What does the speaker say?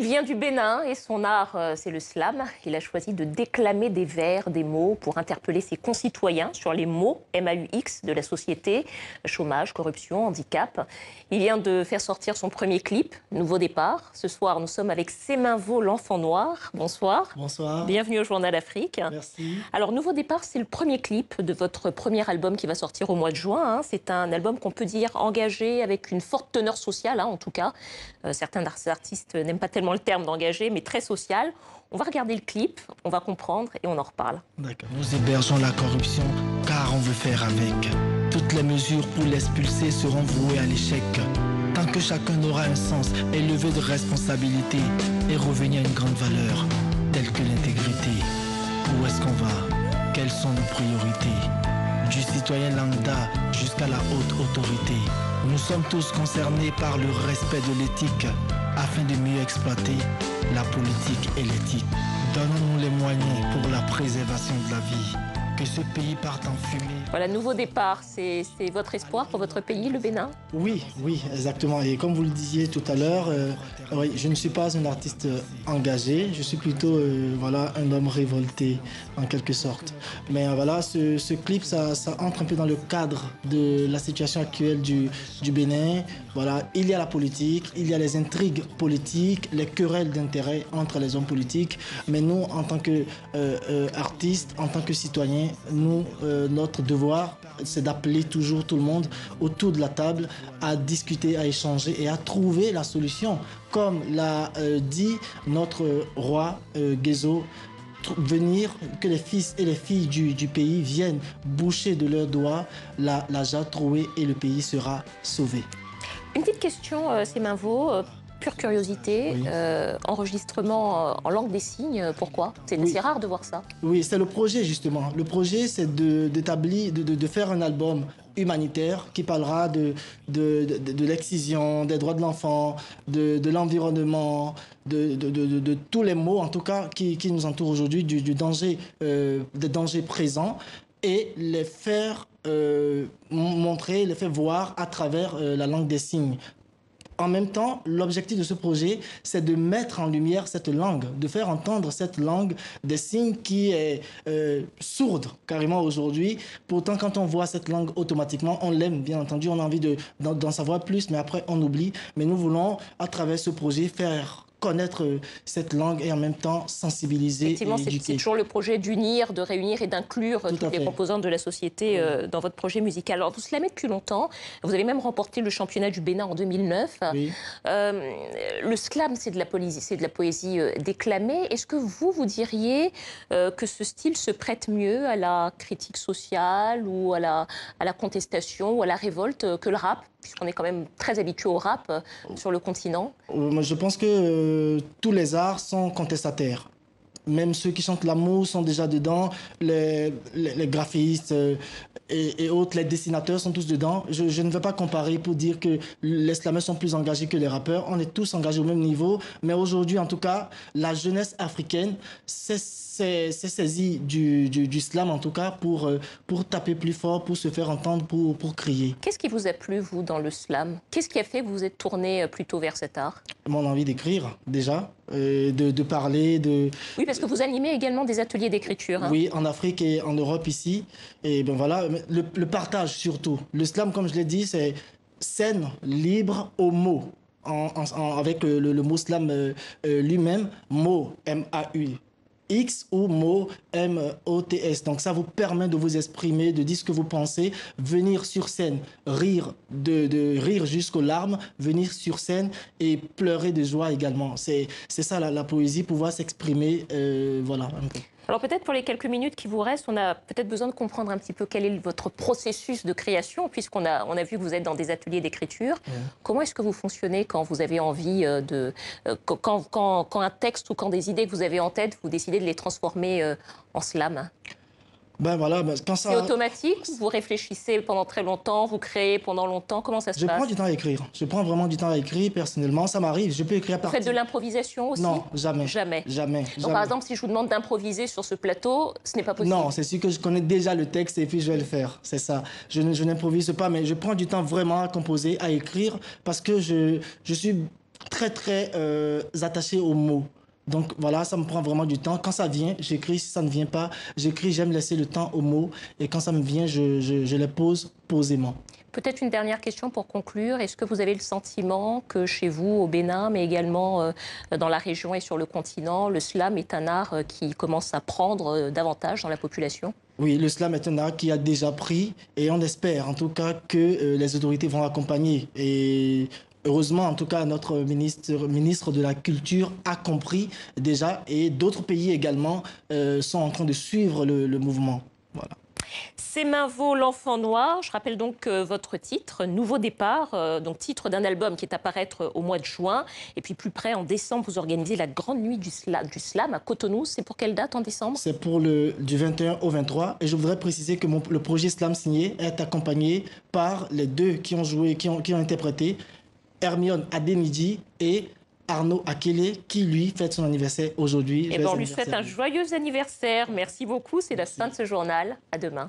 Il vient du Bénin et son art, c'est le slam. Il a choisi de déclamer des vers, des mots pour interpeller ses concitoyens sur les mots MAUX de la société, chômage, corruption, handicap. Il vient de faire sortir son premier clip, Nouveau départ. Ce soir, nous sommes avec Semenvo, l'enfant noir. Bonsoir. Bonsoir. Bienvenue au Journal Afrique. Merci. Alors, Nouveau départ, c'est le premier clip de votre premier album qui va sortir au mois de juin. C'est un album qu'on peut dire engagé, avec une forte teneur sociale, en tout cas. Certains artistes n'aiment pas tellement le terme d'engagé, mais très social. On va regarder le clip, on va comprendre et on en reparle. D'accord. Nous hébergeons la corruption car on veut faire avec. Toutes les mesures pour l'expulser seront vouées à l'échec. Tant que chacun aura un sens élevé de responsabilité et revenir à une grande valeur, telle que l'intégrité. Où est-ce qu'on va? Quelles sont nos priorités? Du citoyen lambda jusqu'à la haute autorité. Nous sommes tous concernés par le respect de l'éthique afin de mieux exploiter la politique et l'éthique. Donnons-nous les moyens pour la préservation de la vie. Que ce pays parte en fumée. Voilà, Nouveau départ, c'est votre espoir pour votre pays, le Bénin? Oui, exactement. Et comme vous le disiez tout à l'heure, oui, je ne suis pas un artiste engagé, je suis plutôt un homme révolté en quelque sorte. Mais voilà, ce clip, ça entre un peu dans le cadre de la situation actuelle du Bénin. Voilà, il y a la politique, il y a les intrigues politiques, les querelles d'intérêts entre les hommes politiques. Mais nous, en tant qu'artistes, en tant que citoyens, notre devoir, c'est d'appeler toujours tout le monde autour de la table à discuter, à échanger et à trouver la solution. Comme l'a dit notre roi Guézo, que les fils et les filles du pays viennent boucher de leurs doigts la jarre trouée et le pays sera sauvé. Une petite question, Semenvo, pure curiosité, oui. Enregistrement en langue des signes, pourquoi? C'est rare de voir ça. Oui, c'est le projet justement. Le projet, c'est de faire un album humanitaire qui parlera de l'excision, des droits de l'enfant, de l'environnement, de tous les maux en tout cas qui nous entourent aujourd'hui, des dangers présents et les faire montrer, les faire voir à travers la langue des signes. En même temps, l'objectif de ce projet, c'est de mettre en lumière cette langue, de faire entendre cette langue des signes qui est sourde carrément aujourd'hui. Pourtant, quand on voit cette langue, automatiquement, on l'aime, bien entendu, on a envie d'en savoir plus, mais après, on oublie. Mais nous voulons, à travers ce projet, faire connaître cette langue et en même temps sensibiliser. Effectivement, c'est toujours le projet d'unir, de réunir et d'inclure toutes les composantes de la société dans votre projet musical. Alors, vous slamez depuis longtemps. Vous avez même remporté le championnat du Bénin en 2009. Oui. Le slam, c'est de la poésie déclamée. Est-ce que vous diriez que ce style se prête mieux à la critique sociale ou à la contestation ou à la révolte que le rap, puisqu'on est quand même très habitué au rap sur le continent? Je pense que tous les arts sont contestataires. Même ceux qui chantent l'amour sont déjà dedans, les graphistes et autres, les dessinateurs sont tous dedans. Je ne veux pas comparer pour dire que les slameurs sont plus engagés que les rappeurs. On est tous engagés au même niveau. Mais aujourd'hui, en tout cas, la jeunesse africaine s'est saisie du slam, en tout cas, pour taper plus fort, pour se faire entendre, pour crier. Qu'est-ce qui vous a plu, vous, dans le slam? Qu'est-ce qui a fait que vous vous êtes tourné plutôt vers cet art? Mon envie d'écrire, déjà, de parler, Oui, parce que vous animez également des ateliers d'écriture. Oui, en Afrique et en Europe ici. Et ben voilà, le partage surtout. Le slam, comme je l'ai dit, c'est scène libre aux mots. Avec le mot slam lui-même, mot M-A-U-X ou mot M-O-T-S. Donc ça vous permet de vous exprimer, de dire ce que vous pensez, venir sur scène, rire, de rire jusqu'aux larmes, venir sur scène et pleurer de joie également. C'est ça la poésie, pouvoir s'exprimer, voilà un peu. Alors peut-être pour les quelques minutes qui vous restent, on a peut-être besoin de comprendre un petit peu quel est votre processus de création, puisqu'on a vu que vous êtes dans des ateliers d'écriture. Comment est-ce que vous fonctionnez quand vous avez envie quand un texte ou quand des idées que vous avez en tête, vous décidez de les transformer en slam? Ben voilà, quand ça... C'est automatique? Vous réfléchissez pendant très longtemps, vous créez pendant longtemps? Comment ça se passe? Je prends du temps à écrire. Je prends vraiment du temps à écrire, personnellement. Ça m'arrive, je peux écrire à partir... Vous faites de l'improvisation aussi? Non, jamais. Jamais? Jamais. Donc jamais. par exemple, si je vous demande d'improviser sur ce plateau, ce n'est pas possible? Non, c'est sûr que je connais déjà le texte et puis je vais le faire. C'est ça. Je n'improvise pas, mais je prends du temps vraiment à composer, à écrire, parce que je suis très attaché aux mots. Donc voilà, ça me prend vraiment du temps. Quand ça vient, j'écris. Si ça ne vient pas, j'écris. J'aime laisser le temps aux mots. Et quand ça me vient, je les pose posément. Peut-être une dernière question pour conclure. Est-ce que vous avez le sentiment que chez vous, au Bénin, mais également dans la région et sur le continent, le slam est un art qui commence à prendre davantage dans la population? Oui, le slam est un art qui a déjà pris et on espère en tout cas que les autorités vont accompagner. Et heureusement, en tout cas, notre ministre de la Culture a compris déjà et d'autres pays également sont en train de suivre le mouvement. Voilà. Semenvo, l'enfant noir. Je rappelle donc votre titre, Nouveau départ, donc titre d'un album qui est à paraître au mois de juin. Et puis plus près, en décembre, vous organisez la grande nuit du slam à Cotonou. C'est pour quelle date en décembre? C'est pour du 21 au 23. Et je voudrais préciser que le projet Slam signé est accompagné par les deux qui ont joué, qui ont interprété, Hermione Ademidi et Arnaud Akele, qui lui fête son anniversaire aujourd'hui. Et on lui souhaite un joyeux anniversaire. Merci beaucoup. C'est la fin de ce journal. À demain.